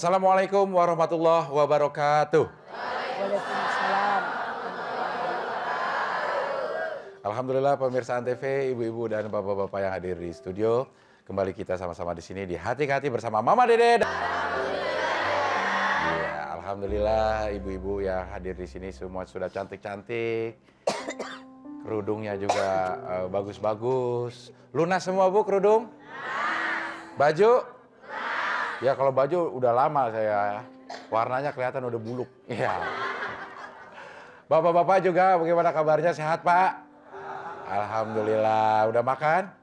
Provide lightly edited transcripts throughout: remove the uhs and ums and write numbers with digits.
Assalamualaikum warahmatullahi wabarakatuh. Waalaikumsalam. Alhamdulillah pemirsa Antv, ibu-ibu dan bapak-bapak yang hadir di studio. Kembali kita sama-sama di sini di Hati ke Hati bersama Mama Dede. Iya, alhamdulillah ibu-ibu yang hadir di sini semua sudah cantik-cantik. Kerudungnya juga bagus-bagus. Lunas semua Bu kerudung? Baju? Ya kalau baju udah lama saya, warnanya kelihatan udah buluk. Iya. Bapak-bapak juga bagaimana kabarnya, sehat Pak? Alhamdulillah. Udah makan?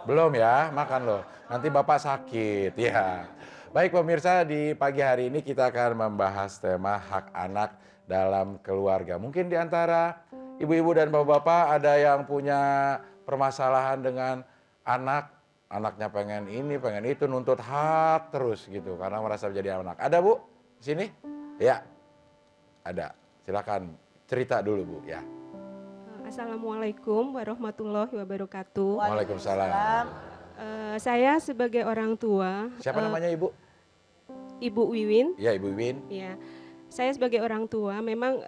Belum ya, makan loh. Nanti Bapak sakit ya. Baik pemirsa, di pagi hari ini kita akan membahas tema hak anak dalam keluarga. Mungkin di antara ibu-ibu dan bapak-bapak ada yang punya permasalahan dengan anaknya pengen ini, pengen itu, nuntut hak terus gitu karena merasa menjadi anak. Ada Bu di sini? Ya, ada. Silakan cerita dulu Bu ya. Assalamualaikum warahmatullahi wabarakatuh. Waalaikumsalam. Saya sebagai orang tua. Siapa namanya Ibu? Ibu Wiwin. Ya Ibu Wiwin. Ya, saya sebagai orang tua memang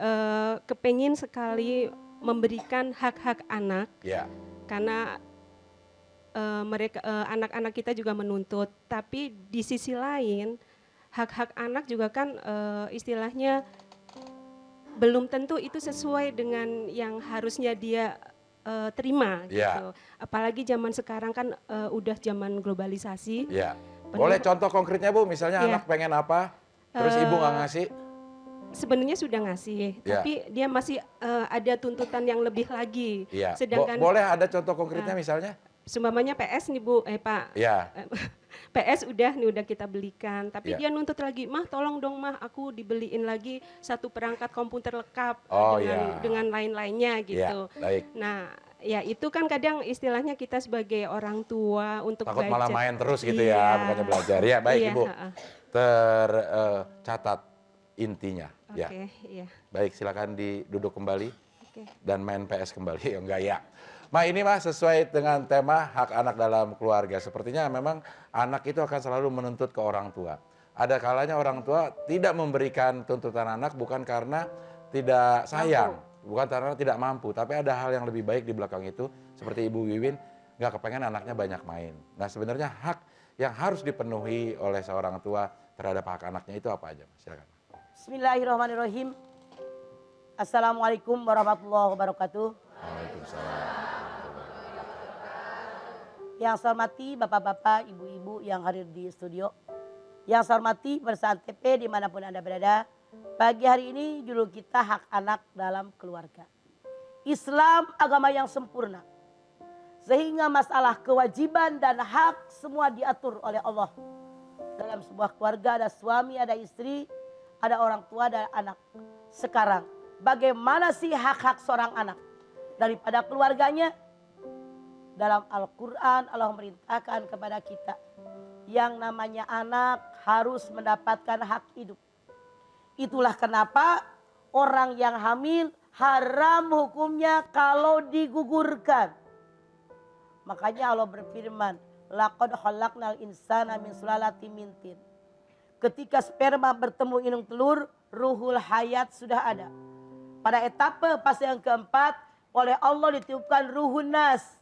kepengin sekali memberikan hak-hak anak. Ya. Karena mereka anak-anak kita juga menuntut. Tapi di sisi lain hak-hak anak juga kan istilahnya belum tentu itu sesuai dengan yang harusnya dia terima gitu. Apalagi zaman sekarang kan udah zaman globalisasi. Ya. Boleh contoh konkretnya Bu, misalnya anak pengen apa, terus ibu nggak ngasih? Sebenarnya sudah ngasih, tapi dia masih ada tuntutan yang lebih lagi. Ya. Sedangkan boleh ada contoh konkretnya misalnya? Seumpamanya PS nih Bu, Pak. Ya. PS udah kita belikan, tapi dia nuntut lagi, mah tolong dong mah aku dibeliin lagi satu perangkat komputer lengkap dengan lain-lainnya gitu. Ya, baik. Nah, ya itu kan kadang istilahnya kita sebagai orang tua untuk takut belajar. malah main terus gitu ya, bukannya belajar. Ya baik Ibu, tercatat intinya. Oke, iya. Baik, silakan duduk kembali dan main PS kembali. Enggak ya. Ma ini Mas sesuai dengan tema hak anak dalam keluarga. Sepertinya memang anak itu akan selalu menuntut ke orang tua. Ada kalanya orang tua tidak memberikan tuntutan anak bukan karena tidak sayang, bukan karena tidak mampu, tapi ada hal yang lebih baik di belakang itu. Seperti Ibu Wiwin nggak kepengen anaknya banyak main. Nah sebenarnya hak yang harus dipenuhi oleh seorang tua terhadap hak anaknya itu apa aja Mas? Silakan. Bismillahirrahmanirrahim. Assalamualaikum warahmatullahi wabarakatuh. Waalaikumsalam. Yang saya hormati bapak-bapak, ibu-ibu yang hadir di studio. Yang saya hormati pemirsa Antv dimanapun Anda berada. Pagi hari ini judul kita hak anak dalam keluarga. Islam agama yang sempurna. Sehingga masalah kewajiban dan hak semua diatur oleh Allah. Dalam sebuah keluarga ada suami, ada istri, ada orang tua, ada anak. Sekarang bagaimana sih hak-hak seorang anak? Daripada keluarganya, dalam Al-Quran Allah merintahkan kepada kita. Yang namanya anak harus mendapatkan hak hidup. Itulah kenapa orang yang hamil haram hukumnya kalau digugurkan. Makanya Allah berfirman, laqad khalaqnal insana min sulalatin min tin. Ketika sperma bertemu inung telur, ruhul hayat sudah ada. Pada etape fase yang keempat, oleh Allah ditiupkan ruhun nas.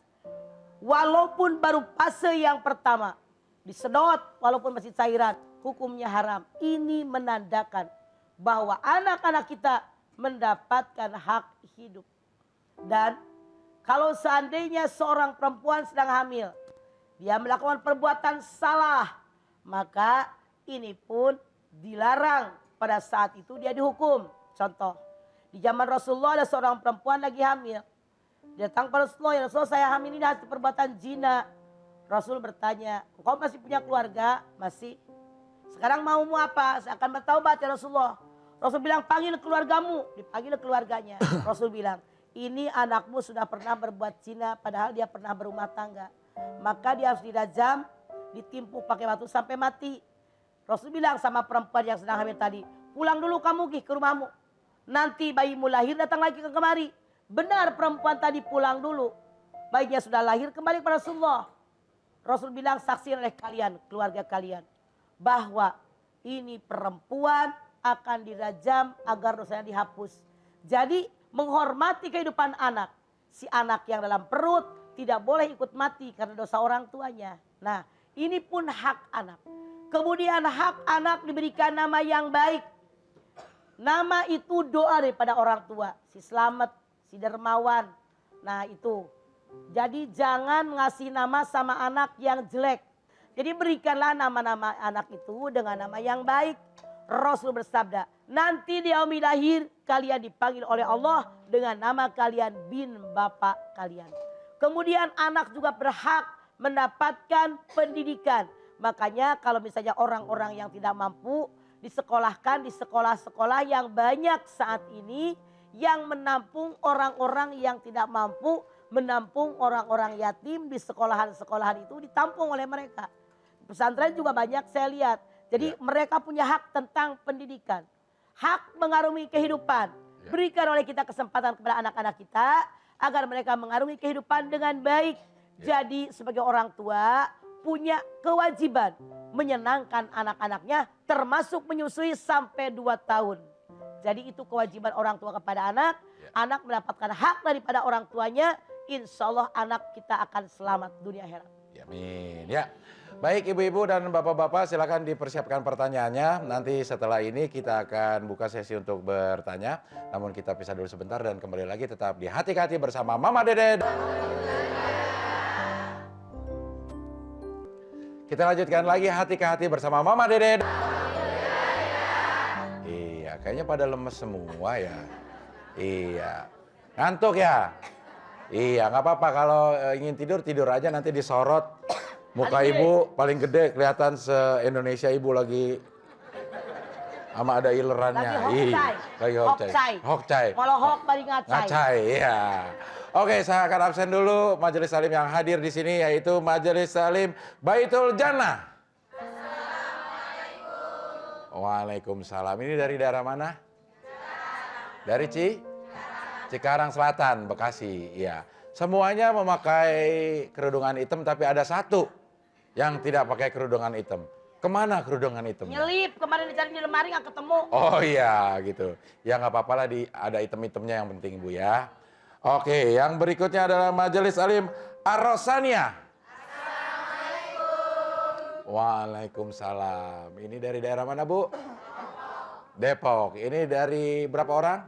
Walaupun baru fase yang pertama, disedot walaupun masih cairan, hukumnya haram. Ini menandakan bahwa anak-anak kita mendapatkan hak hidup. Dan kalau seandainya seorang perempuan sedang hamil, dia melakukan perbuatan salah, maka ini pun dilarang. Pada saat itu dia dihukum. Contoh, di zaman Rasulullah ada seorang perempuan lagi hamil. Dia datang pada Rasulullah, ya Rasulullah saya hamil ini hasil perbuatan zina. Rasul bertanya, kau masih punya keluarga? Masih. Sekarang maumu apa? Saya akan bertaubat ya Rasulullah. Rasul bilang panggil keluargamu. Dipanggil keluarganya. Rasul bilang, ini anakmu sudah pernah berbuat zina padahal dia pernah berumah tangga. Maka dia harus dirajam, ditimpu pakai batu sampai mati. Rasul bilang sama perempuan yang sedang hamil tadi, pulang dulu kamu ke rumahmu. Nanti bayimu lahir datang lagi ke kemari. Benar perempuan tadi pulang dulu. Bayinya sudah lahir kembali kepada Rasulullah. Rasul bilang saksi oleh kalian, keluarga kalian. Bahwa ini perempuan akan dirajam agar dosanya dihapus. Jadi menghormati kehidupan anak. Si anak yang dalam perut tidak boleh ikut mati karena dosa orang tuanya. Nah, ini pun hak anak. Kemudian hak anak diberikan nama yang baik. Nama itu doa daripada orang tua. Si Slamet, si Dermawan. Nah itu. Jadi jangan ngasih nama sama anak yang jelek. Jadi berikanlah nama-nama anak itu dengan nama yang baik. Rasul bersabda, nanti di yaumil lahir kalian dipanggil oleh Allah dengan nama kalian bin bapak kalian. Kemudian anak juga berhak mendapatkan pendidikan. Makanya kalau misalnya orang-orang yang tidak mampu disekolahkan di sekolah-sekolah yang banyak saat ini yang menampung orang-orang yang tidak mampu, menampung orang-orang yatim di sekolahan-sekolahan itu ditampung oleh mereka. Pesantren juga banyak saya lihat. Jadi mereka punya hak tentang pendidikan. Hak mengarungi kehidupan. Berikan oleh kita kesempatan kepada anak-anak kita agar mereka mengarungi kehidupan dengan baik. Jadi sebagai orang tua punya kewajiban menyenangkan anak-anaknya termasuk menyusui sampai 2 tahun. Jadi itu kewajiban orang tua kepada anak. Anak mendapatkan hak daripada orang tuanya. Insya Allah anak kita akan selamat dunia akhirat. Amin. Ya. Baik ibu-ibu dan bapak-bapak silakan dipersiapkan pertanyaannya. Nanti setelah ini kita akan buka sesi untuk bertanya. Namun kita pisah dulu sebentar dan kembali lagi tetap di Hati ke Hati bersama Mama Dede. Kita lanjutkan lagi Hati ke Hati bersama Mama Dede. Iya, kayaknya pada lemes semua ya. Iya. Ngantuk ya? Iya, nggak apa-apa kalau ingin tidur, tidur aja nanti disorot. Muka ibu paling gede kelihatan se-Indonesia ibu lagi sama ada ilerannya. Lagi hokcai. Hokcai. Molohok bari ngacai. Ngacai, iya. Oke, saya akan absen dulu Majelis Salim yang hadir di sini yaitu Majelis Salim Baitul Jannah. Waalaikumsalam. Ini dari daerah mana? Dari Cikarang Selatan, Bekasi. Iya. Semuanya memakai kerudungan hitam tapi ada satu yang tidak pakai kerudungan hitam. Kemana kerudungan hitamnya? Nyelip, kemarin dicari di lemari nggak ketemu. Oh iya gitu. Ya nggak apa-apa lah ada hitam-hitamnya yang penting Ibu ya. Oke, yang berikutnya adalah Majelis Alim Ar-Rosaniyah. Waalaikumsalam. Ini dari daerah mana Bu? Depok. Ini dari berapa orang?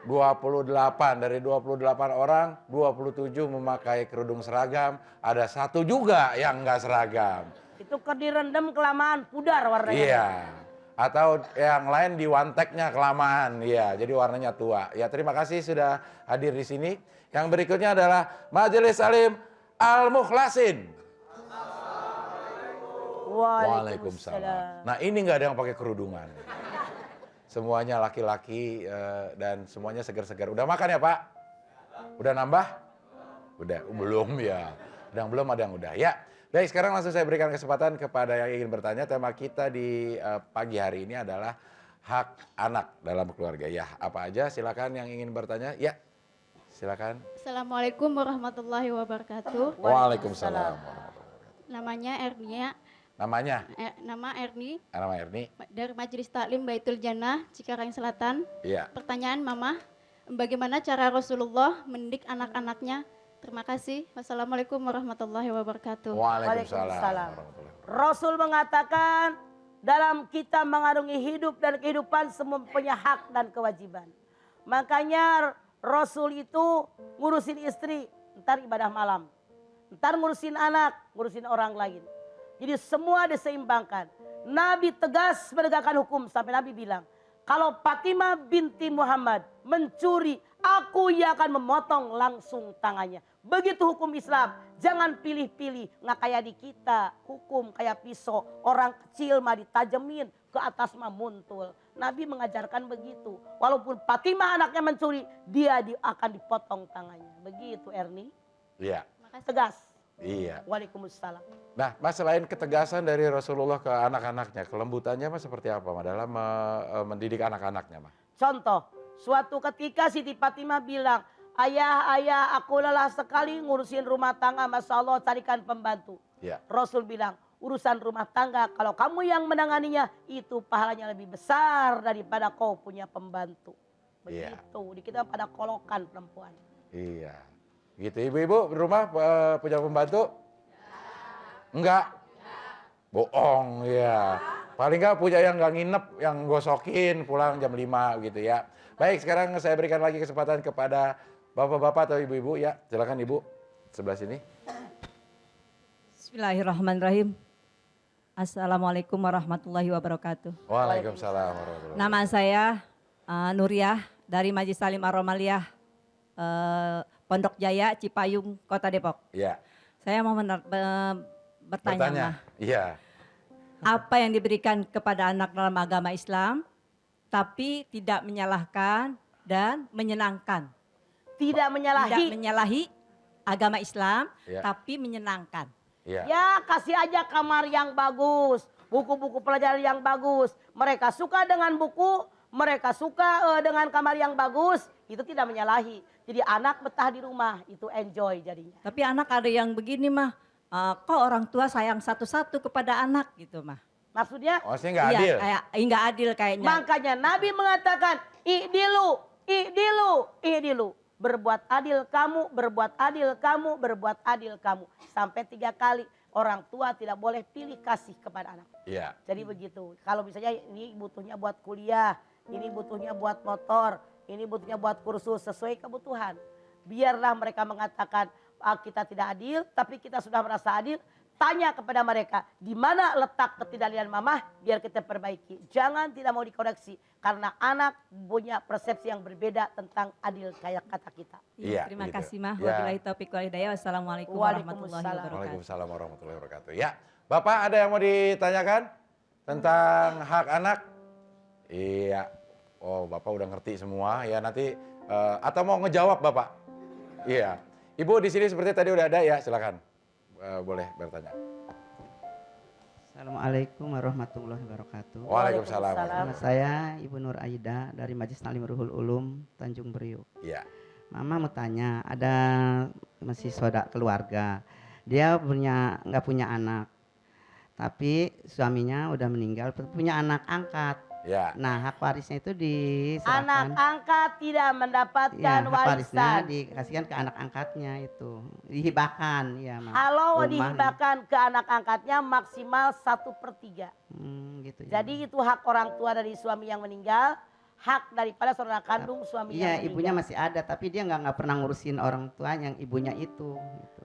28. Dari 28 orang, 27 memakai kerudung seragam. Ada satu juga yang nggak seragam. Itu direndam kelamaan, pudar warnanya. Iya. Atau yang lain di one-tag-nya kelamaan. Iya, jadi warnanya tua. Ya, terima kasih sudah hadir di sini. Yang berikutnya adalah Majelis Alim Al-Mukhlasin. Waalaikumsalam. Nah, ini nggak ada yang pakai kerudungan. Semuanya laki-laki dan semuanya segar-segar. Udah makan ya Pak? Udah nambah? Udah, belum ya. Yang belum ada yang udah. Ya, baik sekarang langsung saya berikan kesempatan kepada yang ingin bertanya. Tema kita di pagi hari ini adalah hak anak dalam keluarga. Ya, apa aja silakan yang ingin bertanya. Ya, silakan. Assalamualaikum warahmatullahi wabarakatuh. Waalaikumsalam. Namanya Ernia. Namanya? Nama Erni. Nama Erni. Dari Majelis Taklim Baitul Jannah, Cikarang Selatan. Iya. Pertanyaan Mama, bagaimana cara Rasulullah mendidik anak-anaknya? Terima kasih. Wassalamualaikum warahmatullahi wabarakatuh. Waalaikumsalam. Rasul mengatakan dalam kita mengarungi hidup dan kehidupan semua punya hak dan kewajiban. Makanya Rasul itu ngurusin istri, ntar ibadah malam. Ntar ngurusin anak, ngurusin orang lain. Jadi semua diseimbangkan. Nabi tegas menegakkan hukum sampai Nabi bilang, kalau Fatimah binti Muhammad mencuri, aku yang akan memotong langsung tangannya. Begitu hukum Islam, jangan pilih-pilih. Nggak kayak di kita, hukum kayak pisau. Orang kecil mah ditajemin, ke atas mah muntul. Nabi mengajarkan begitu. Walaupun Fatimah anaknya mencuri, dia akan dipotong tangannya. Begitu Erni. Iya. Tegas. Iya. Waalaikumsalam. Nah, Mas selain ketegasan dari Rasulullah ke anak-anaknya, kelembutannya Mas seperti apa Mas dalam mendidik anak-anaknya Mas? Contoh, suatu ketika Siti Fatimah bilang, ayah aku lelah sekali ngurusin rumah tangga, Masya Allah carikan pembantu. Ya. Rasul bilang, urusan rumah tangga. Kalau kamu yang menanganinya, itu pahalanya lebih besar daripada kau punya pembantu. Iya. Begitu, di kita pada kolokan perempuan. Iya. Gitu ibu-ibu di rumah punya pembantu? Enggak. Bohong ya. Paling nggak punya yang nggak nginep, yang gosokin pulang jam 5 gitu ya. Baik, sekarang saya berikan lagi kesempatan kepada bapak-bapak atau ibu-ibu ya. Silakan ibu sebelah sini. Bismillahirrahmanirrahim. Assalamualaikum warahmatullahi wabarakatuh. Waalaikumsalam warahmatullahi wabarakatuh. Nama saya Nuriyah dari Majelis Talim Ar-Romaliyah Pondok Jaya, Cipayung, Kota Depok. Iya. Saya mau bertanya, Mah, Iya. apa yang diberikan kepada anak dalam agama Islam, tapi tidak menyalahkan dan menyenangkan. Tidak menyalahi. Tidak menyalahi agama Islam, Iya. tapi menyenangkan. Iya. Ya kasih aja kamar yang bagus, buku-buku pelajaran yang bagus. Mereka suka dengan buku, mereka suka dengan kamar yang bagus, itu tidak menyalahi. Jadi anak betah di rumah, itu enjoy jadinya. Tapi anak ada yang begini mah, kok orang tua sayang satu-satu kepada anak gitu mah. Maksudnya, Maksudnya nggak adil. Iya, kayak nggak adil kayaknya. makanya Nabi mengatakan, i'dilu, i'dilu, i'dilu. Berbuat adil kamu, berbuat adil kamu, berbuat adil kamu. Sampai 3 kali orang tua tidak boleh pilih kasih kepada anak. Iya. Jadi begitu. Kalau misalnya ini butuhnya buat kuliah, ini butuhnya buat motor, ini butuhnya buat kursus sesuai kebutuhan. Biarlah mereka mengatakan kita tidak adil, tapi kita sudah merasa adil. Tanya kepada mereka, di mana letak ketidakadilan mamah, biar kita perbaiki. Jangan tidak mau dikoreksi, karena anak punya persepsi yang berbeda tentang adil kayak kata kita. Iya, Terima begitu. kasih mah. Ya. Wabillahi taufiq wal hidayah. Wassalamualaikum warahmatullahi Waalaikumsalam. wabarakatuh. Waalaikumsalam warahmatullahi wabarakatuh. Ya, Bapak ada yang mau ditanyakan tentang hak anak? Iya. Oh, Bapak udah ngerti semua ya nanti atau mau ngejawab Bapak? Iya. Ibu di sini seperti tadi udah ada ya, silakan. Boleh bertanya. Assalamualaikum warahmatullahi wabarakatuh. Waalaikumsalam. Nama saya Ibu Nur Aida dari Majelis Talim Ruhul Ulum Tanjung Priuk. Iya. Mama mau tanya, ada masih saudara keluarga, dia nggak punya anak, tapi suaminya udah meninggal, punya anak angkat. Ya. Nah hak warisnya itu Anak diserahkan. angkat tidak mendapatkan Ya, hak warisnya warisan. dikasihkan ke anak angkatnya itu, dihibahkan ya Mama. Kalau Rumah. dihibahkan ke anak angkatnya maksimal 1/3. Gitu ya. Jadi itu hak orang tua dari suami yang meninggal, hak daripada saudara kandung suami yang Iya, ibunya meninggal. masih ada, tapi dia nggak pernah ngurusin orang tuanya, yang ibunya itu. Gitu.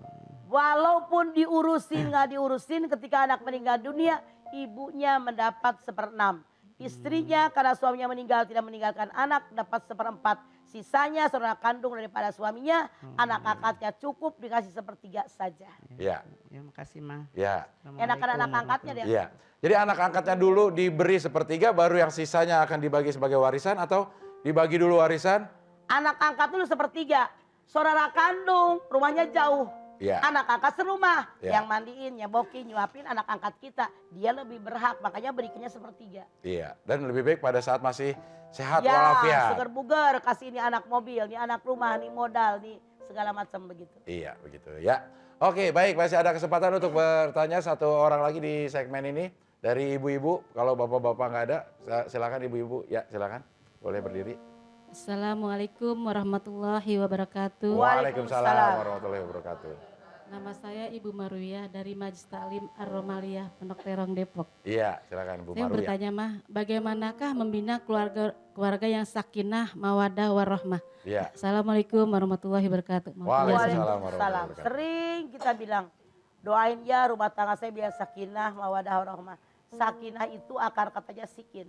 Walaupun diurusin nggak diurusin, ketika anak meninggal dunia, ibunya mendapat 1/6. Istrinya karena suaminya meninggal tidak meninggalkan anak dapat 1/4. Sisanya saudara kandung daripada suaminya, anak angkatnya cukup dikasih 1/3 saja. Iya. Ya, makasih mah. Ya. Enakan anak angkatnya dia. Iya. Jadi anak angkatnya dulu diberi 1/3 baru yang sisanya akan dibagi sebagai warisan atau dibagi dulu warisan? Anak angkat dulu 1/3. Saudara kandung rumahnya jauh. Iya. Anak angkat serumah. Ya. Yang mandiin, nyebokin, nyuapin anak angkat kita. Dia lebih berhak, makanya berikannya 1/3. Iya. Dan lebih baik pada saat masih sehat Ya, walafiat. seger buger, kasih ini anak mobil, ini anak rumah, ini modal, nih segala macam begitu. Iya, begitu ya. Oke, baik. Masih ada kesempatan untuk bertanya satu orang lagi di segmen ini. Dari ibu-ibu, kalau bapak-bapak nggak ada, silakan ibu-ibu. Ya, silakan. Boleh berdiri. Assalamualaikum warahmatullahi wabarakatuh. Waalaikumsalam warahmatullahi wabarakatuh. Nama saya Ibu Marwiyah dari Majelis Taklim Ar-Romaliyah Pondok Terong Depok. Iya, silakan Bu Saya Marwiyah. bertanya mah, bagaimanakah membina keluarga yang sakinah, mawadah, warahmah? Iya. Assalamualaikum warahmatullahi wabarakatuh. Waalaikumsalam warahmatullahi Waalaikumsalam. wabarakatuh. Sering kita bilang, doain ya rumah tangga saya biar sakinah, mawadah, warahmah. Sakinah itu akar katanya sikin.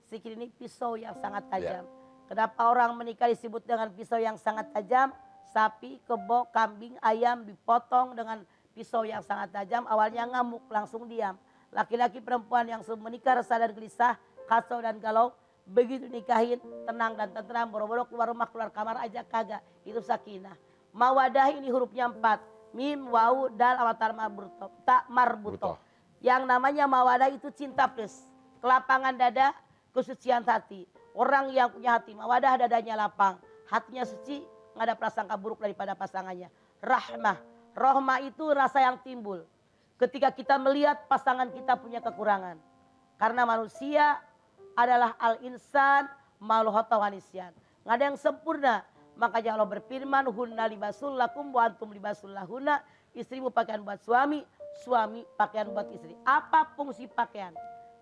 Sikin ini pisau yang sangat tajam. Kenapa orang menikah disebut dengan pisau yang sangat tajam? Sapi, kebo, kambing, ayam dipotong dengan pisau yang sangat tajam. Awalnya ngamuk, langsung diam. Laki-laki perempuan yang menikah resah dan gelisah, kacau dan galau. Begitu nikahin, tenang dan tenteram, boro-boro keluar rumah, keluar kamar aja kagak. Itu sakinah. Mawadah ini hurufnya 4. Mim, wawu, dal, awatar marbuto. Tak marbuto. Yang namanya mawadah itu cinta plus. Kelapangan dada, kesucian hati. Orang yang punya hati mawadah, dadanya lapang. Hatinya suci, nggak ada prasangka buruk daripada pasangannya. Rahmah. Rahmah itu rasa yang timbul. ketika kita melihat pasangan kita punya kekurangan. Karena manusia adalah al-insan maluhata wanisyan. Nggak ada yang sempurna. Makanya Allah berfirman, hunna libasul lakum wa antum libasul lahunna. Istrimu pakaian buat suami, suami pakaian buat istri. Apa fungsi pakaian?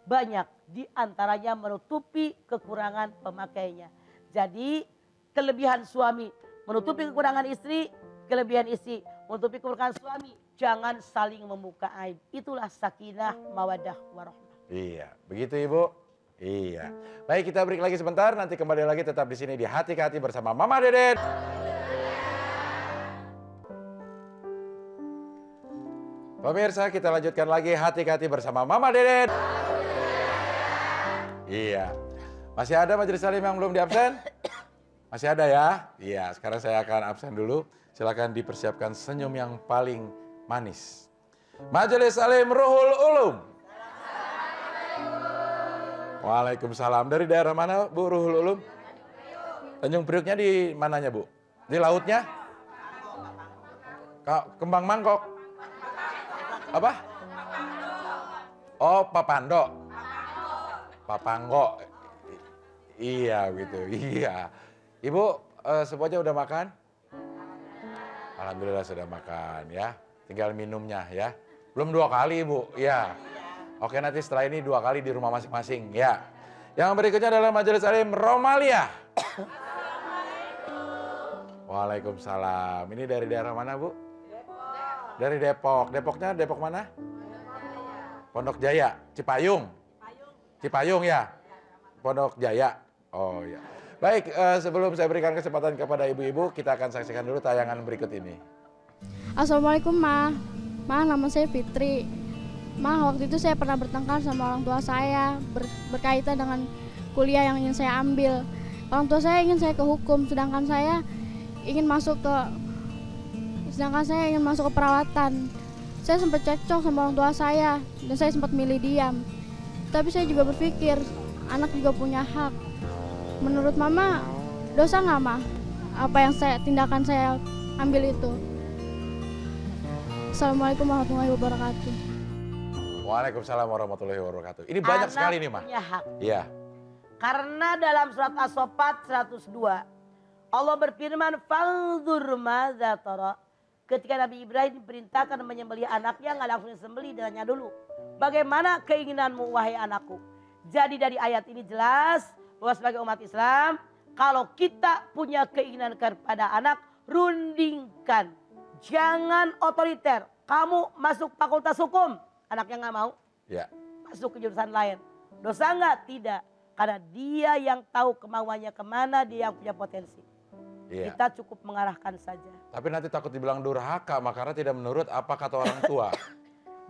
Banyak, di antaranya menutupi kekurangan pemakainya. Jadi kelebihan suami menutupi kekurangan istri, kelebihan istri menutupi kekurangan suami. Jangan saling membuka aib. Itulah sakinah, mawadah, warahmah. Iya, begitu Ibu. Iya. Baik, kita break lagi sebentar, nanti kembali lagi tetap di sini di Hati ke Hati bersama Mama Deden. Pemirsa, kita lanjutkan lagi Hati ke Hati bersama Mama Deden. Iya. Masih ada majelis salim yang belum diabsen? Masih ada ya? Iya, sekarang saya akan absen dulu. Silakan dipersiapkan senyum yang paling manis. Majelis salim Ruhul Ulum. Waalaikumsalam. Dari daerah mana Bu Ruhul Ulum? Tanjung Priuknya di mananya Bu? Di lautnya? Kembang Mangkok. Apa? Oh, Papando. Papanggo. Iya gitu, iya. Ibu semuanya udah makan? Alhamdulillah sudah makan ya. Tinggal minumnya ya. Belum 2 kali Ibu, ya. Oke, nanti setelah ini 2 kali di rumah masing-masing ya. Yang berikutnya adalah majelis salim Romalia. Waalaikumsalam. Ini dari daerah mana Bu? Depok. Dari Depok. Depoknya Depok mana? Pondok Jaya, Cipayung. Cipayung ya? Pondok Jaya. Oh ya. Baik, sebelum saya berikan kesempatan kepada ibu-ibu, kita akan saksikan dulu tayangan berikut ini. Assalamualaikum Ma. Ma, nama saya Fitri. Ma, waktu itu saya pernah bertengkar sama orang tua saya berkaitan dengan kuliah yang ingin saya ambil. Orang tua saya ingin saya ke hukum, sedangkan saya ingin masuk ke perawatan. Saya sempat cekcok sama orang tua saya dan saya sempat milih diam. Tapi saya juga berpikir anak juga punya hak. Menurut Mama, dosa nggak Ma? Apa yang tindakan saya ambil itu? Assalamualaikum warahmatullahi wabarakatuh. Waalaikumsalam warahmatullahi wabarakatuh. Ini banyak Anak sekali nih, Ma. punya hak. Iya. Karena dalam surat As-Saffat 102, Allah berfirman, "Fanzur madza tara." Ketika Nabi Ibrahim diperintahkan menyembelih anaknya, nggak langsung disembelih, ditanya dulu, "Bagaimana keinginanmu wahai anakku?" Jadi dari ayat ini jelas bahwa sebagai umat Islam, kalau kita punya keinginan kepada anak, rundingkan. Jangan otoriter. Kamu masuk fakultas hukum, anaknya nggak mau, Ya. masuk ke jurusan lain. Dosa nggak? Tidak. Karena dia yang tahu kemauannya kemana, dia yang punya potensi. Iya. Kita cukup mengarahkan saja. Tapi nanti takut dibilang durhaka, karena tidak menurut apa kata orang tua.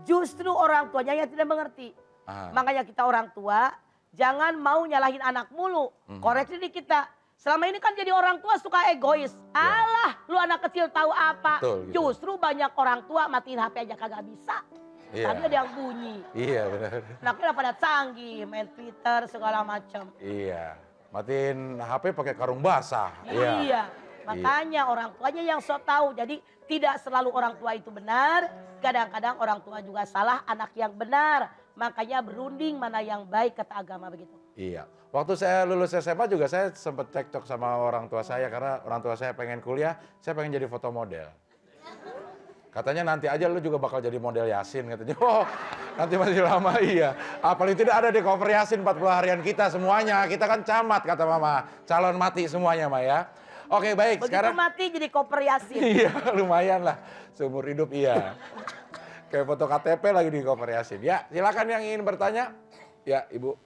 Justru orang tuanya yang tidak mengerti. Ah. Makanya kita orang tua, jangan mau nyalahin anak mulu. Koreksi di kita. Selama ini kan jadi orang tua suka egois. Alah, lu anak kecil tahu apa. Betul, gitu. Justru banyak orang tua matiin HP aja kagak bisa. Iya. Tadi ada yang bunyi. Iya benar. Anaknya udah pada canggih, main Twitter segala macam. Iya. Matiin HP pakai karung basah. Iya. Makanya orang tuanya yang sok tahu. Jadi tidak selalu orang tua itu benar. Kadang-kadang orang tua juga salah, anak yang benar. Makanya berunding mana yang baik kata agama begitu. Iya. Waktu saya lulus SMA juga saya sempat cekcok sama orang tua saya karena orang tua saya pengen kuliah, saya pengen jadi foto model. Katanya nanti aja lu juga bakal jadi model Yasin katanya. Oh, nanti masih lama iya. Paling tidak ada di cover Yasin 40 harian kita semuanya. Kita kan camat kata Mama. Calon mati semuanya Ma ya. Oke baik Begitu sekarang. mati jadi koper Yasin. Iya lumayan lah. Seumur hidup iya. Kayak foto KTP lagi di cover Yasin. Ya silakan yang ingin bertanya. Ya Ibu.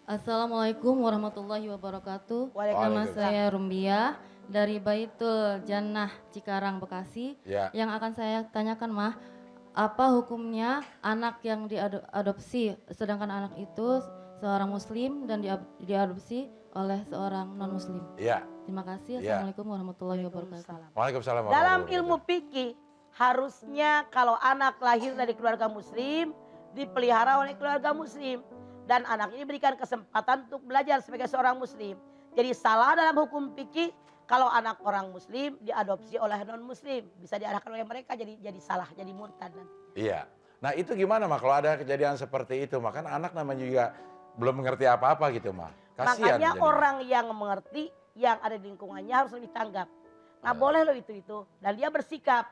Assalamualaikum warahmatullahi wabarakatuh. Waalaikumsalam. Nama saya Rumbia dari Baitul Jannah Cikarang Bekasi. Ya. Yang akan saya tanyakan Mah, apa hukumnya anak yang diadopsi sedangkan anak itu seorang muslim dan diadopsi oleh seorang non muslim? Iya. Terima kasih. Ya. Assalamualaikum warahmatullahi wabarakatuh. Waalaikumsalam. Dalam warahmatullahi ilmu fikih harusnya kalau anak lahir dari keluarga muslim dipelihara oleh keluarga muslim. Dan anak ini diberikan kesempatan untuk belajar sebagai seorang muslim. Jadi salah dalam hukum fikih kalau anak orang muslim diadopsi oleh non muslim. Bisa diarahkan oleh mereka jadi salah, jadi murtad nanti. Iya. Nah itu gimana mah kalau ada kejadian seperti itu, maka anak namanya juga belum mengerti apa-apa gitu mah. Kasihan Makanya jadinya. orang yang mengerti, yang ada di lingkungannya harus lebih tanggap. Nggak boleh lo itu. Dan dia bersikap,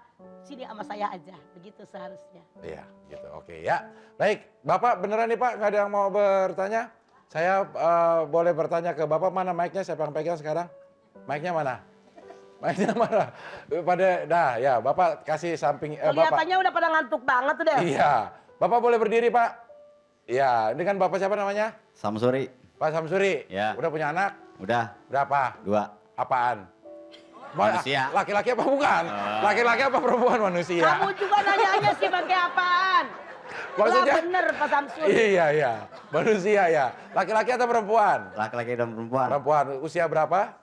sini sama saya aja. Begitu seharusnya. Iya gitu, oke ya. Baik, Bapak beneran nih Pak, nggak ada yang mau bertanya? Saya boleh bertanya ke Bapak, mana mic-nya, siapa yang pegang sekarang? Mic-nya mana? Mic-nya mana? Nah ya Bapak kasih samping, Bapak. Kelihatannya udah pada ngantuk banget tuh deh. Iya, Bapak boleh berdiri Pak? Iya, ini kan Bapak siapa namanya? Samsuri. Pak Samsuri. Ya. Udah punya anak? Udah. Berapa? 2. Apaan? Manusia. Laki-laki apa bukan? Laki-laki apa perempuan manusia? Kamu juga nanya sih pakai apaan? Maksudnya? Lah bener Pak Samsul. Iya. Manusia ya. Laki-laki atau perempuan? Laki-laki dan perempuan. Perempuan. Usia berapa?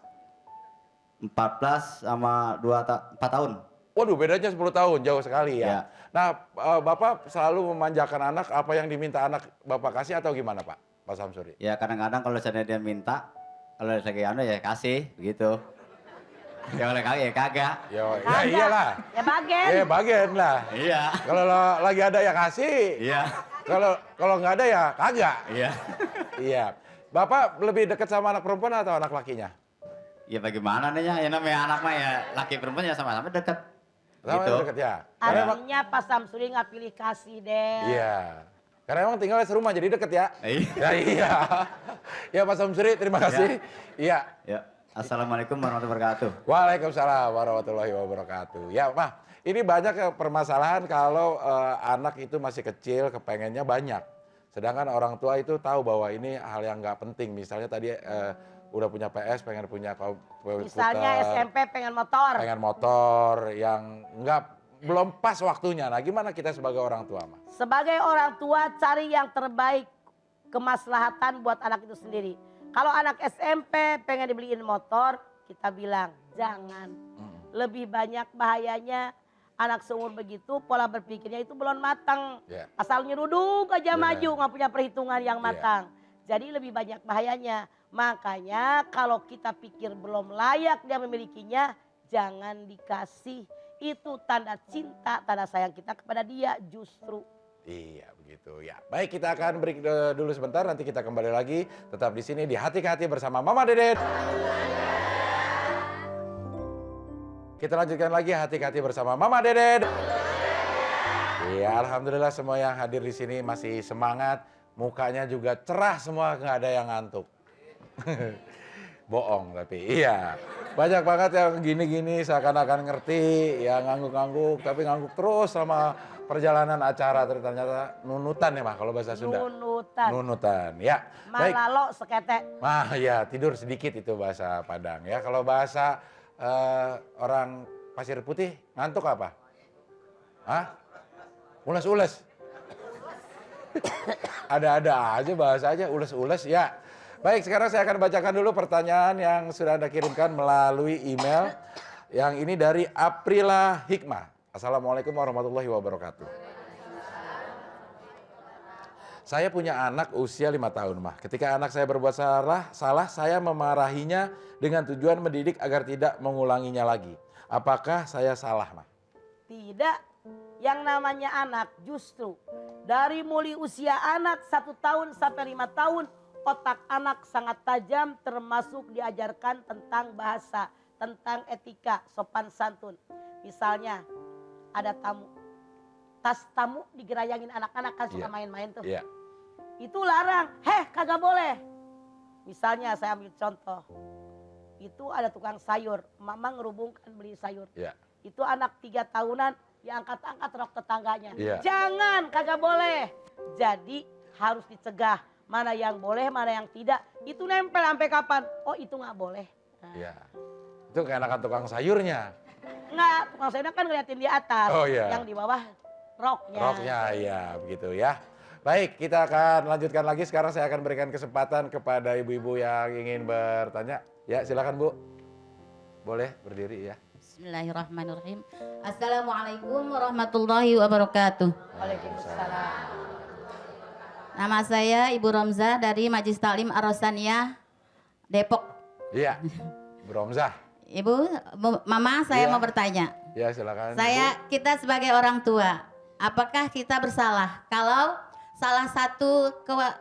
14 sama 4 tahun. Waduh, bedanya 10 tahun, jauh sekali ya. Ya. Nah, Bapak selalu memanjakan anak, apa yang diminta anak Bapak kasih atau gimana Pak? Pak Samsuri? Ya kadang-kadang kalau misalnya dia minta, kalau lagi ya kasih begitu. Ya oleh kagak ya kagak. Ya Kagak. iyalah. Ya bagen. Bagian lah. Iya. Kalau lagi ada ya kasih. Iya. Kalau nggak ada ya kagak. Iya. Iya. Bapak lebih dekat sama anak perempuan atau anak lakinya? Ya bagaimana nih ya namanya anak mah ya laki perempuan ya sama-sama dekat. Sama Gitu. dekat ya. Karena emang, Artinya Pak Samsuri nggak pilih kasih deh. iya. Karena emang tinggalnya serumah jadi deket ya. Iya. Ya iya. Ya Pak Samsuri terima kasih. Iya. Ya. Assalamualaikum warahmatullahi wabarakatuh. Waalaikumsalam warahmatullahi wabarakatuh. Ya Pak, ini banyak permasalahan kalau anak itu masih kecil kepengennya banyak. Sedangkan orang tua itu tahu bahwa ini hal yang nggak penting. Misalnya tadi udah punya PS, pengen punya komputer. Misalnya SMP pengen motor. Pengen motor yang belum pas waktunya. Nah gimana kita sebagai orang tua Mas? Sebagai orang tua cari yang terbaik kemaslahatan buat anak itu sendiri. Kalau anak SMP pengen dibeliin motor, kita bilang jangan. Lebih banyak bahayanya anak seumur begitu pola berpikirnya itu belum matang. Yeah. Asal nyeruduk aja maju nggak punya perhitungan yang Yeah. matang. Jadi lebih banyak bahayanya. Makanya kalau kita pikir belum layak dia memilikinya, jangan dikasih. Itu tanda cinta, tanda sayang kita kepada dia justru. Iya begitu ya. Baik kita akan break dulu sebentar, nanti kita kembali lagi. Tetap di sini di Hati ke Hati bersama Mama Deden. Kita lanjutkan lagi Hati ke Hati bersama Mama Deden. Iya alhamdulillah semua yang hadir di sini masih semangat. Mukanya juga cerah semua, nggak ada yang ngantuk. Bohong tapi iya. Banyak banget yang gini-gini seakan-akan ngerti, ya ngangguk-ngangguk, tapi ngangguk terus sama perjalanan acara. Ternyata nunutan ya mah kalau bahasa Sunda. Nunutan, ya. Baik. Malalo sekete. Ya tidur sedikit itu bahasa Padang ya. Kalau bahasa orang Pasir Putih ngantuk apa? Hah? Ules-ules. Ada-ada aja bahasanya ules-ules ya. Baik, sekarang saya akan bacakan dulu pertanyaan yang sudah Anda kirimkan melalui email. Yang ini dari Aprila Hikmah. Assalamualaikum warahmatullahi wabarakatuh. Saya punya anak usia 5 tahun, Mah. Ketika anak saya berbuat salah, saya memarahinya dengan tujuan mendidik agar tidak mengulanginya lagi. Apakah saya salah, Mah? Tidak. Yang namanya anak justru dari mulai usia anak 1 tahun sampai 5 tahun, otak anak sangat tajam termasuk diajarkan tentang bahasa, tentang etika, sopan santun. Misalnya ada tamu, tas tamu digerayangin anak-anak kan suka main-main tuh. Iya. Itu larang, kagak boleh. Misalnya saya ambil contoh, itu ada tukang sayur, mama ngerubungkan beli sayur. Iya. Itu anak 3 tahunan diangkat-angkat rok tetangganya. Iya. Jangan, kagak boleh. Jadi harus dicegah. Mana yang boleh, mana yang tidak. Itu nempel sampai kapan? Oh itu nggak boleh. Nah. Iya. Itu keenakan tukang sayurnya. Nggak, tukang sayurnya kan ngeliatin di atas. Oh, iya. Yang di bawah roknya. Roknya, iya begitu ya. Baik, kita akan lanjutkan lagi. Sekarang saya akan berikan kesempatan kepada ibu-ibu yang ingin bertanya. Ya silakan Bu. Boleh berdiri ya. Bismillahirrahmanirrahim. Assalamualaikum warahmatullahi wabarakatuh. Waalaikumsalam. Nama saya Ibu Romza dari Majlis Taklim Ar-Rosaniyah, Depok. Iya, Bu Romzah. Ibu, Mama saya Iya. mau bertanya. Ya silakan. Kita sebagai orang tua, apakah kita bersalah kalau salah satu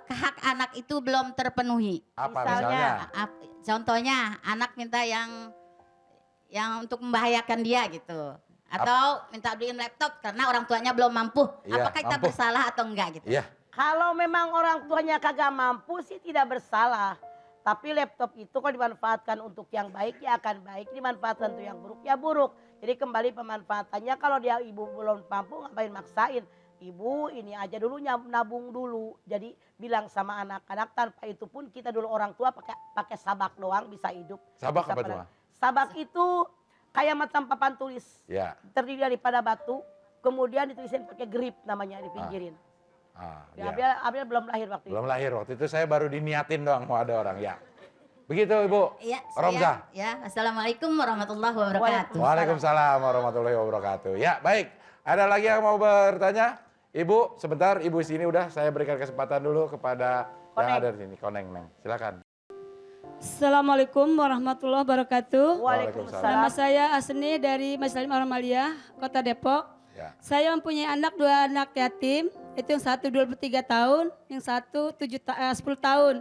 hak anak itu belum terpenuhi? Apa misalnya? Contohnya anak minta yang untuk membahayakan dia gitu. Atau minta beliin laptop karena orang tuanya belum mampu. Iya, Apakah kita mampu. bersalah atau enggak gitu? Iya. Kalau memang orang tuanya kagak mampu sih tidak bersalah. Tapi laptop itu kalau dimanfaatkan untuk yang baik ya akan baik, dimanfaatkan untuk yang buruk ya buruk. Jadi kembali pemanfaatannya, kalau dia ibu belum mampu ngapain maksain. Ibu ini aja dulu nabung dulu. Jadi bilang sama anak-anak, tanpa itu pun kita dulu orang tua pakai sabak doang bisa hidup. Sabak Bisa apa tuh, pada- Ma? Sabak itu kayak macam papan tulis. Ya. Terdiri daripada batu, kemudian ditulisin pakai grip namanya dipinggirin. Ya. Abil belum lahir waktu Belum itu. lahir waktu itu, saya baru diniatin doang mau ada orang, ya. Begitu Ibu. Iya, Romza. ya. Assalamualaikum warahmatullahi wabarakatuh. Waalaikumsalam warahmatullahi wabarakatuh. Ya, baik. Ada lagi yang mau bertanya? Ibu, sebentar. Ibu sini udah saya berikan kesempatan dulu kepada yang ada di sini. Koneng, Neng. Silakan. Assalamualaikum warahmatullahi wabarakatuh. Waalaikumsalam. Nama saya Asni dari Majelis Taklim Al-Maliyah, Kota Depok. Ya. Saya mempunyai dua anak yatim. Itu yang satu 23 tahun, yang satu 10 tahun.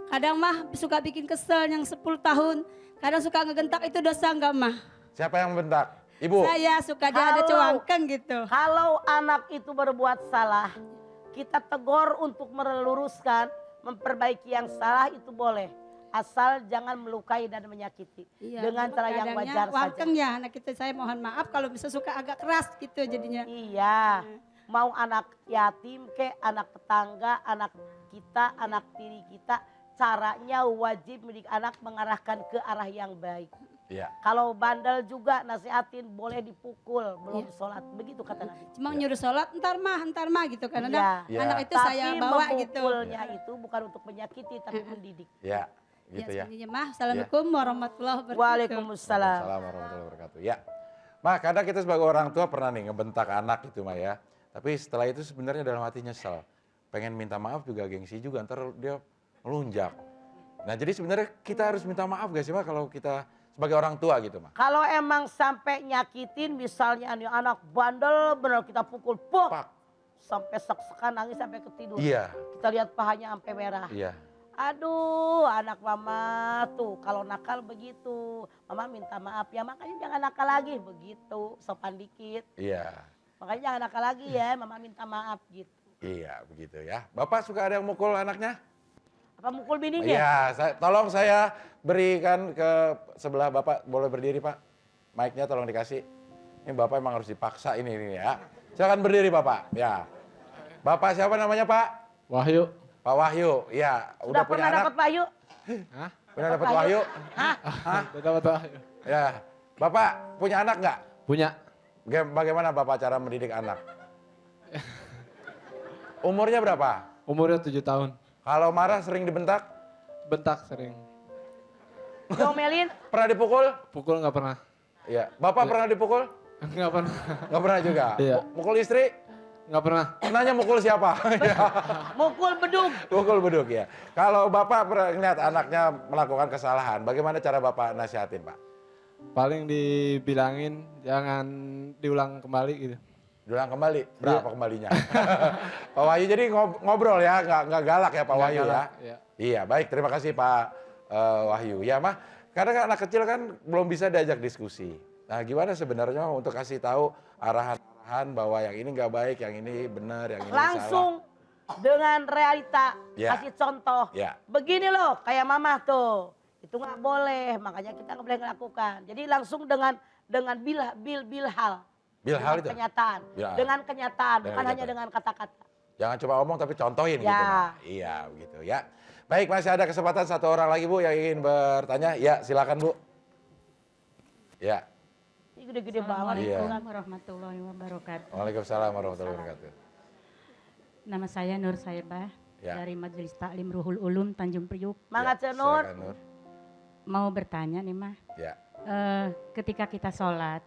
Kadang mah suka bikin kesel yang 10 tahun. Kadang suka ngegentak, itu dosa enggak mah? Siapa yang bentak? Ibu. Saya suka dia ada cewangkeng gitu. Kalau anak itu berbuat salah, kita tegur untuk meluruskan, memperbaiki yang salah itu boleh. Asal jangan melukai dan menyakiti. Iya, Dengan cara yang kadangnya wajar saja. wangkeng ya anak kita, saya mohon maaf kalau bisa suka agak keras gitu jadinya. Iya, mau anak yatim ke anak tetangga, anak kita, anak tiri kita, caranya wajib mendidik anak mengarahkan ke arah yang baik. Iya. Kalau bandel juga nasihatin, boleh dipukul, belum sholat, begitu kata Nabi. Cuma nyuruh sholat, ntar mah gitu kan. Iya. Anak itu Tapi saya bawa gitu. memukulnya itu bukan untuk menyakiti, tapi mendidik. Ya, gitu ya. Sebenarnya mah, Assalamualaikum warahmatullahi wabarakatuh. Waalaikumsalam. Waalaikumsalam warahmatullahi wabarakatuh. Ya. Ma, kadang kita sebagai orang tua pernah nih ngebentak anak gitu mah ya. Tapi setelah itu sebenarnya dalam hati nyesel. Pengen minta maaf juga gengsi juga, ntar dia melunjak. Nah jadi sebenarnya kita harus minta maaf gak sih Ma kalau kita sebagai orang tua gitu Ma? Kalau emang sampai nyakitin, misalnya nih anak bandel bener kita pukul, puk, sampai sek-sekan nangis sampai ketidur. Iya. Kita lihat pahanya sampai merah. Iya. Aduh, anak mama tuh kalau nakal begitu. Mama minta maaf ya, makanya jangan nakal lagi begitu, sopan dikit. Iya. Makanya jangan nakal lagi ya, mama minta maaf gitu. Iya begitu ya. Bapak suka ada yang mukul anaknya? Apa mukul bininya? Iya, tolong saya berikan ke sebelah Bapak, boleh berdiri Pak? Mic-nya tolong dikasih. Ini Bapak emang harus dipaksa ini ya. Silakan berdiri Bapak. Ya. Bapak siapa namanya Pak? Wahyu. Pak Wahyu, ya. Sudah Udah punya pernah anak? dapat Wahyu? Hah? Pernah dapat Wahyu? Hah? Udah dapat Wahyu. Ya. Bapak punya anak nggak? Punya. Bagaimana Bapak cara mendidik anak? Umurnya berapa? Umurnya 7 tahun. Kalau marah sering dibentak? Bentak sering. Diomelin? Pernah dipukul? Pukul nggak pernah. Iya. Bapak pernah dipukul? Nggak pernah. Nggak pernah juga? Iya. Mukul istri? Nggak pernah. Nanya mukul siapa? Mukul beduk. Mukul beduk ya. Kalau Bapak pernah lihat anaknya melakukan kesalahan, bagaimana cara Bapak nasihatin Pak? Paling dibilangin jangan diulang kembali gitu. Diulang kembali? Berapa kembalinya? Pak Wahyu jadi ngobrol ya, nggak galak ya Pak Nggak Wahyu galak, ya? iya. Iya baik, terima kasih Pak Wahyu. Ya Mah, kadang anak kecil kan belum bisa diajak diskusi. Nah gimana sebenarnya untuk kasih tahu arahan-arahan bahwa yang ini nggak baik, yang ini benar, yang ini Langsung dengan realita, Ya. kasih contoh. Ya. Begini loh, kayak mama tuh. Itu nggak boleh, makanya kita nggak boleh melakukan. Jadi langsung dengan bilhal. Bilhal Dengan itu? kenyataan. Ya. Dengan kenyataan, Dengan bukan hanya kenyataan. dengan kata-kata. Jangan coba omong tapi contohin gitu. Ya. Mah. Iya begitu ya. Baik, masih ada kesempatan satu orang lagi Bu yang ingin bertanya. Ya silakan Bu. Ya. Ini gede-gede banget. Assalamualaikum warahmatullahi wabarakatuh. Waalaikumsalam warahmatullahi wabarakatuh. Nama saya Nur Saibah Ya. dari Majelis Taklim Ruhul Ulum Tanjung Priuk. Semangat ya, Nur. Silakan, Nur. Mau bertanya nih Mah, Ya. ketika kita sholat,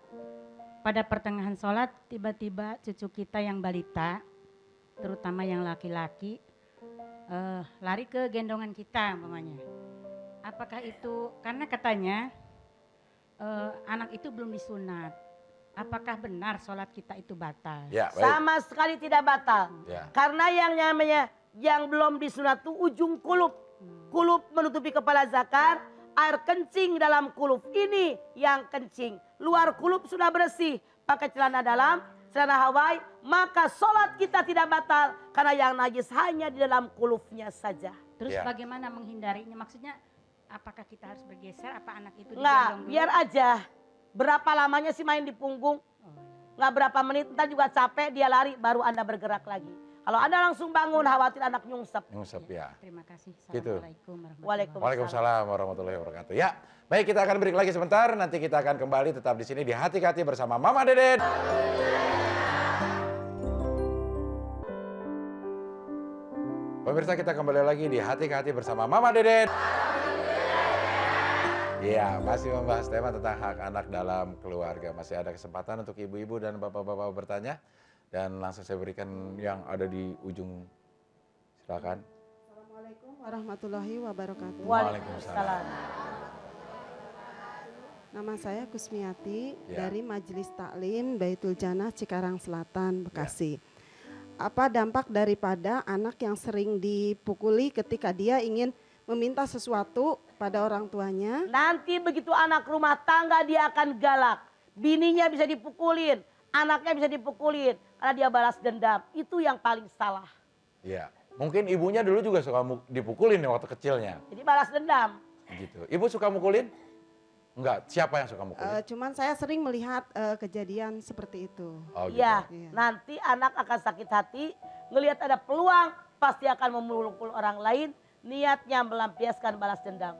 pada pertengahan sholat tiba-tiba cucu kita yang balita, terutama yang laki-laki, lari ke gendongan kita umpamanya. Apakah itu karena katanya anak itu belum disunat, apakah benar sholat kita itu batal? Ya, baik. Sama sekali tidak batal. Ya. Karena yang namanya yang belum disunat itu ujung kulub. Kulub menutupi kepala zakar, air kencing dalam kulub ini yang kencing. Luar kulub sudah bersih, pakai celana dalam, celana Hawaii, maka sholat kita tidak batal. Karena yang najis hanya di dalam kulubnya saja. Terus Ya. bagaimana menghindarinya? Maksudnya apakah kita harus bergeser? Apa anak itu Enggak, digendong dulu? biar aja. Berapa lamanya sih main di punggung? Nggak berapa menit, ntar juga capek, dia lari, baru Anda bergerak lagi. Kalau Anda langsung bangun, khawatir anak nyungsep. Nyungsep ya. Terima kasih. Gitu. Assalamualaikum warahmatullahi Waalaikumsalam. Waalaikumsalam warahmatullahi wabarakatuh. Ya, baik kita akan break lagi sebentar. Nanti kita akan kembali tetap di sini di Hati-Hati bersama Mama Deden. Pemirsa, kita kembali lagi di Hati-Hati bersama Mama Deden. Iya, masih membahas tema tentang hak anak dalam keluarga. Masih ada kesempatan untuk ibu-ibu dan bapak-bapak bertanya. Dan langsung saya berikan yang ada di ujung. Silakan. Assalamualaikum warahmatullahi wabarakatuh. Waalaikumsalam. Nama saya Kusmiati Ya. dari Majelis Taklim Baitul Jannah Cikarang Selatan, Bekasi. Apa dampak daripada anak yang sering dipukuli ketika dia ingin meminta sesuatu pada orang tuanya? Nanti begitu anak rumah tangga dia akan galak. Bininya bisa dipukulin, anaknya bisa dipukulin karena dia balas dendam. Itu yang paling salah. Iya. Mungkin ibunya dulu juga suka dipukulin ya waktu kecilnya. Jadi balas dendam. Gitu. Ibu suka mukulin? Enggak. Siapa yang suka mukulin? Cuman saya sering melihat kejadian seperti itu. Oh, gitu. Iya, Iya. nanti anak akan sakit hati, ngelihat ada peluang, pasti akan memukul orang lain, niatnya melampiaskan balas dendam.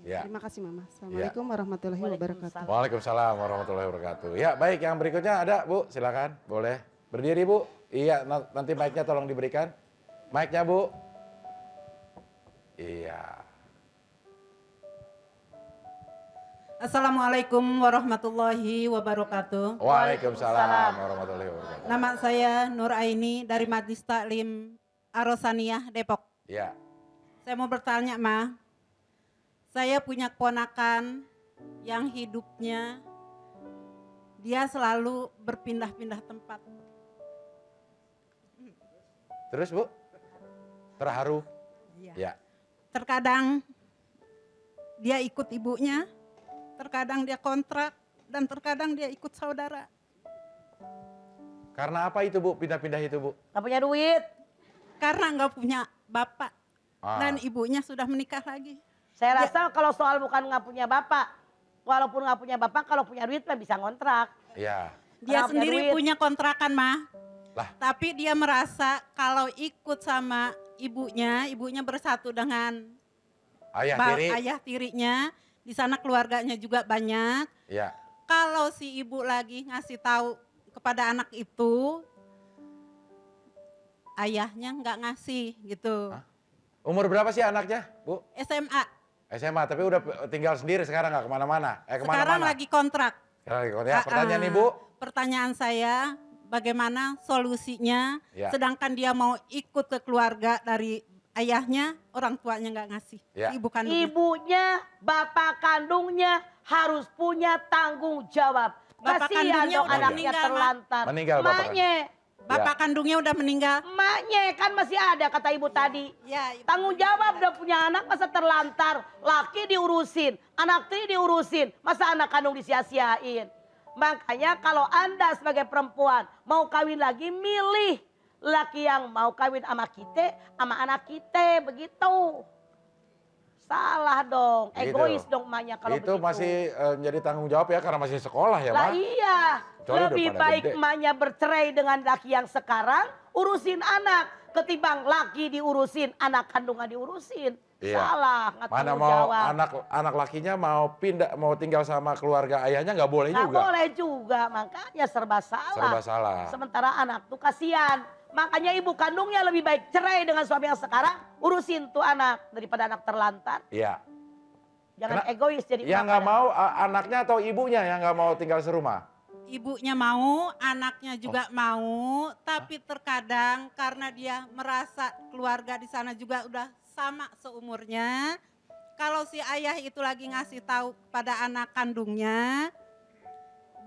Ya. Terima kasih Mama. Assalamualaikum warahmatullahi wabarakatuh. Waalaikumsalam warahmatullahi wabarakatuh. Ya, baik, yang berikutnya ada Bu, silakan. Boleh. Berdiri Bu. Iya, nanti mic-nya tolong diberikan. Mic-nya Bu. Iya. Assalamualaikum warahmatullahi wabarakatuh. Waalaikumsalam warahmatullahi wabarakatuh. Nama saya Nur Aini dari Majelis Taklim Ar-Rosaniyah Depok. Iya. Saya mau bertanya, Ma. Saya punya keponakan yang hidupnya dia selalu berpindah-pindah tempat. Terus Bu? Terharu? Iya. Ya. Terkadang dia ikut ibunya, terkadang dia kontrak, dan terkadang dia ikut saudara. Karena apa itu Bu, pindah-pindah itu Bu? Gak punya duit. Karena nggak punya bapak Ah. dan ibunya sudah menikah lagi. Saya rasa kalau soal bukan nggak punya bapak, walaupun nggak punya bapak, kalau punya duit mah bisa ngontrak. Iya. Dia Karena punya sendiri duit. punya kontrakan, mah. Lah. Tapi dia merasa kalau ikut sama ibunya, ibunya bersatu dengan Ayah tiri. ayah tirinya. Di sana keluarganya juga banyak. Iya. Kalau si ibu lagi ngasih tahu kepada anak itu, ayahnya nggak ngasih gitu. Umur berapa sih anaknya Bu? SMA. SMA, tapi udah tinggal sendiri sekarang nggak kemana-mana? Kemana-mana? Sekarang lagi kontrak. Sekarang lagi kontrak. Ya, pertanyaan Ibu? Pertanyaan saya, bagaimana solusinya? Ya. Sedangkan dia mau ikut ke keluarga dari ayahnya, orang tuanya nggak ngasih. Ya. Ibu kandungnya. Ibunya, bapak kandungnya harus punya tanggung jawab. Bapak Kasihan kandungnya dong udah anaknya meninggal, Ma. terlantar. Meninggal bapak Maknya, Bapak kandungnya udah meninggal. emaknya kan masih ada kata ibu tadi. Ya, Tanggung jawab udah punya anak masa terlantar. Laki diurusin, anak tiri diurusin. Masa anak kandung disia-siain. Makanya kalau Anda sebagai perempuan mau kawin lagi, milih laki yang mau kawin sama kita, sama anak kita, begitu. Salah dong, Gitu. egois dong emaknya kalau Itu begitu. masih menjadi tanggung jawab ya karena masih sekolah ya Lah Ma? iya, Kecuali udah lebih pada baik gede. emaknya bercerai dengan laki yang sekarang, urusin anak. Ketimbang laki diurusin, anak kandungan diurusin. Iya. Salah, nggak Mana tanggung mau jawab. anak lakinya mau pindah, mau tinggal sama keluarga ayahnya nggak boleh Nggak juga. boleh juga, makanya serba salah. Serba salah. Sementara anak tuh kasihan. Makanya ibu kandungnya lebih baik cerai dengan suami yang sekarang, urusin tuh anak daripada anak terlantar. Iya. Jangan egois jadi Yang emak nggak pada. mau anaknya atau ibunya yang nggak mau tinggal serumah? Ibunya mau, anaknya juga mau, tapi terkadang karena dia merasa keluarga di sana juga udah sama seumurnya. Kalau si ayah itu lagi ngasih tahu kepada anak kandungnya,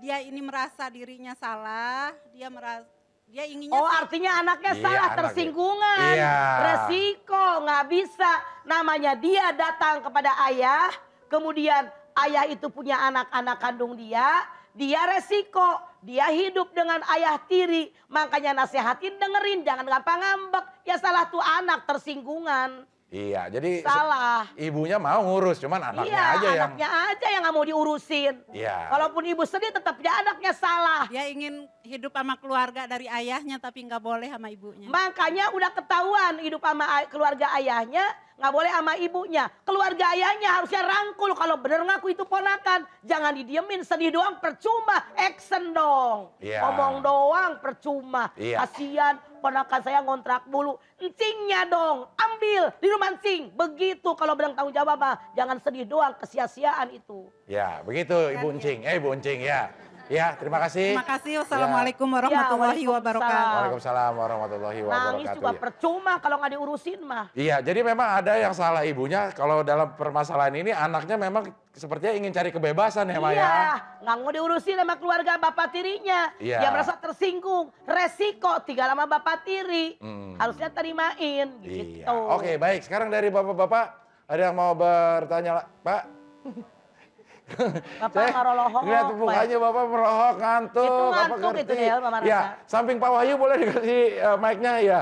dia ini merasa dirinya salah, dia inginnya Oh artinya anaknya Iya, salah, anaknya. tersinggungan, Iya. resiko, nggak bisa. Namanya dia datang kepada ayah, kemudian ayah itu punya anak-anak kandung dia resiko. Dia hidup dengan ayah tiri, makanya nasihatin dengerin, jangan gampang ngambek. Ya salah tuh anak, tersinggungan. Iya, jadi Salah. ibunya mau ngurus, cuman anaknya Iya, aja yang anaknya aja yang nggak mau diurusin. Iya. Walaupun ibu sedih tetap dia anaknya salah. Dia ingin hidup sama keluarga dari ayahnya tapi nggak boleh sama ibunya. Makanya udah ketahuan hidup sama keluarga ayahnya, nggak boleh sama ibunya. Keluarga ayahnya harusnya rangkul, kalau bener ngaku itu ponakan. Jangan didiemin, sedih doang percuma, action dong. Iya. Ngomong doang percuma. Iya. Kasian ponakan saya ngontrak mulu. Encingnya dong, ambil di rumah encing. Begitu kalau bilang tanggung jawab mah, jangan sedih doang, kesia-siaan itu. Ya, begitu Ibu Encing. Ibu Encing ya. Ya, terima kasih. Terima kasih. Wassalamualaikum warahmatullahi Ya, wabarakatuh. Waalaikumsalam warahmatullahi Nangis wabarakatuh. juga Ya. percuma kalau nggak diurusin mah. Iya, jadi memang ada yang salah ibunya. Kalau dalam permasalahan ini anaknya memang sepertinya ingin cari kebebasan ya, Maya. Iya, nggak mau diurusin sama keluarga bapak tirinya. Iya. Dia merasa tersinggung, resiko tinggal sama bapak tiri. Harusnya terimain gitu. Iya. Oke, baik. Sekarang dari bapak-bapak ada yang mau bertanya, Pak? Bapak ngerolohok, lihat mukanya bapak merohok, ngantuk. Itu Bapak ngantuk itu, ngerti. Del, Mama Rasa. Ya, samping Pak Wahyu boleh dikasih mic-nya ya.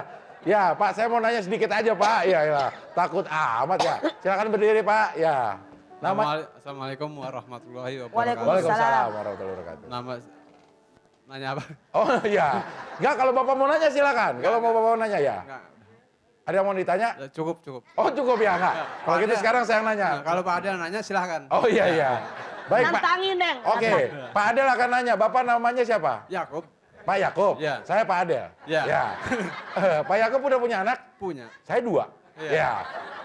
Ya, Pak, saya mau nanya sedikit aja, Pak. Ya, ya. Takut amat ya. Silakan berdiri, Pak. Ya. Assalamualaikum warahmatullahi wabarakatuh. Waalaikumsalam warahmatullahi wabarakatuh. Nanya apa? Oh iya. Enggak, kalau Bapak mau nanya silakan. Kalau mau Bapak mau nanya ya. Enggak. Ada yang mau ditanya? Ya, cukup. Oh cukup ya, enggak. Kalau gitu sekarang saya nanya. Kalau Pak Adel nanya silahkan. Oh iya, iya. Baik, Pak. Nantangin, Neng. Oke, Pak Adel akan nanya. Bapak namanya siapa? Yakub. Pak Yakub. Ya. Saya Pak Adel. Ya. Ya. Pak Yakub udah punya anak? Punya. Saya 2. Iya. Ya.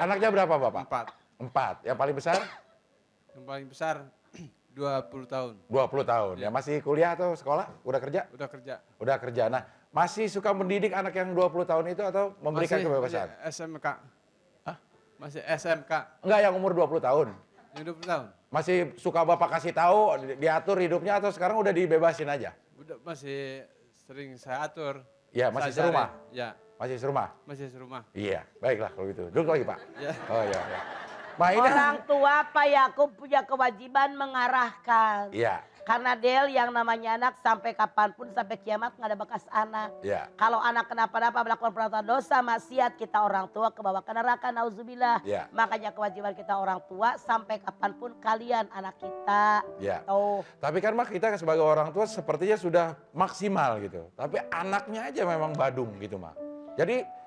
Anaknya berapa, Bapak? 4. 4. Yang paling besar? Yang paling besar 20 tahun. 20 tahun. Ya, masih kuliah atau sekolah? Udah kerja? Udah kerja. Udah kerja. Nah, masih suka mendidik anak yang 20 tahun itu atau memberikan kebebasan? SMK. Hah? Masih SMK. Enggak, yang umur 20 tahun. Yang 20 tahun. Masih suka Bapak kasih tahu, diatur hidupnya atau sekarang udah dibebasin aja? Udah masih sering saya atur. Ya, masih Saya serumah? cari. Ya. Masih serumah? Masih serumah. Iya, baiklah kalau gitu. Duduk lagi, Pak. Ya. Oh iya, iya. Nah, ini Orang tua Pak Yakub punya kewajiban mengarahkan. Iya. Karena Del yang namanya anak sampai kapanpun, sampai kiamat nggak ada bekas anak. Iya. Kalau anak kenapa-napa melakukan perbuatan dosa, maksiat, kita orang tua kebawa ke neraka, nauzubillah. Iya. Makanya kewajiban kita orang tua sampai kapanpun kalian anak kita. Iya. Tuh. Tapi kan Mak, kita sebagai orang tua sepertinya sudah maksimal gitu. Tapi anaknya aja memang badung gitu, Mak. Jadi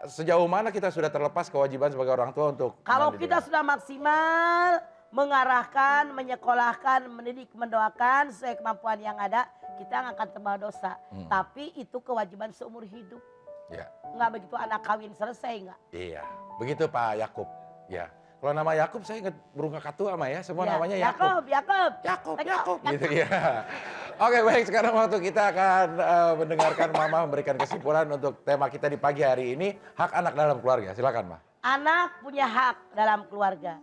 sejauh mana kita sudah terlepas kewajiban sebagai orang tua untuk Kalau mendidik kita anak? sudah maksimal mengarahkan, menyekolahkan, mendidik, mendoakan sesuai kemampuan yang ada, kita nggak akan terbawa dosa. Tapi itu kewajiban seumur hidup. Ya. Nggak begitu anak kawin selesai nggak? Iya, begitu Pak Yakub. Ya. Kalau nama Yakub saya ingat burung kakak tua, Mak ya. Semua Ya, namanya Yakub. Yakub. Gitu ya. Oke, baik, sekarang waktu kita akan mendengarkan Mama memberikan kesimpulan untuk tema kita di pagi hari ini, hak anak dalam keluarga. Silakan, Ma. Anak punya hak dalam keluarga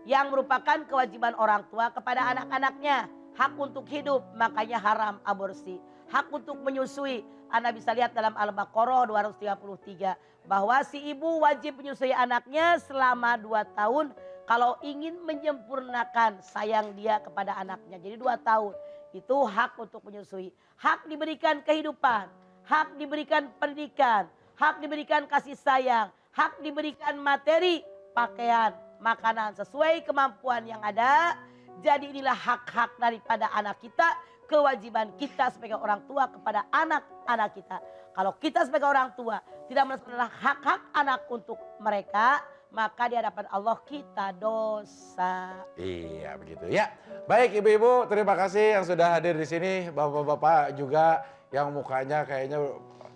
yang merupakan kewajiban orang tua kepada anak-anaknya. Hak untuk hidup, makanya haram aborsi. Hak untuk menyusui. Anda bisa lihat dalam Al-Baqarah 233 bahwa si ibu wajib menyusui anaknya selama 2 tahun kalau ingin menyempurnakan sayang dia kepada anaknya. Jadi 2 tahun. Itu hak untuk menyusui. Hak diberikan kehidupan, hak diberikan pendidikan, hak diberikan kasih sayang, hak diberikan materi, pakaian, makanan sesuai kemampuan yang ada. Jadi inilah hak-hak daripada anak kita, kewajiban kita sebagai orang tua kepada anak-anak kita. Kalau kita sebagai orang tua tidak melaksanakan hak-hak anak untuk mereka, maka di hadapan Allah kita dosa. Iya, begitu ya. Baik Ibu-ibu, terima kasih yang sudah hadir di sini. Bapak-bapak juga yang mukanya kayaknya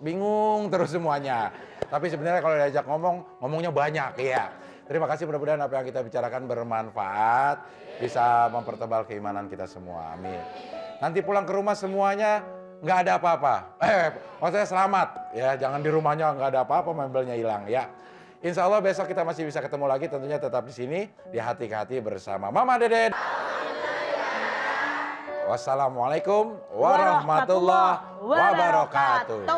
bingung terus semuanya. Tapi sebenarnya kalau diajak ngomongnya banyak ya. Terima kasih, mudah-mudahan apa yang kita bicarakan bermanfaat, bisa mempertebal keimanan kita semua. Amin. Nanti pulang ke rumah semuanya nggak ada apa-apa. Maksudnya selamat ya, jangan di rumahnya nggak ada apa-apa, mebelnya hilang ya. Insya Allah besok kita masih bisa ketemu lagi, tentunya tetap di sini di Hati ke Hati bersama Mama Dede. Wassalamualaikum warahmatullahi wabarakatuh.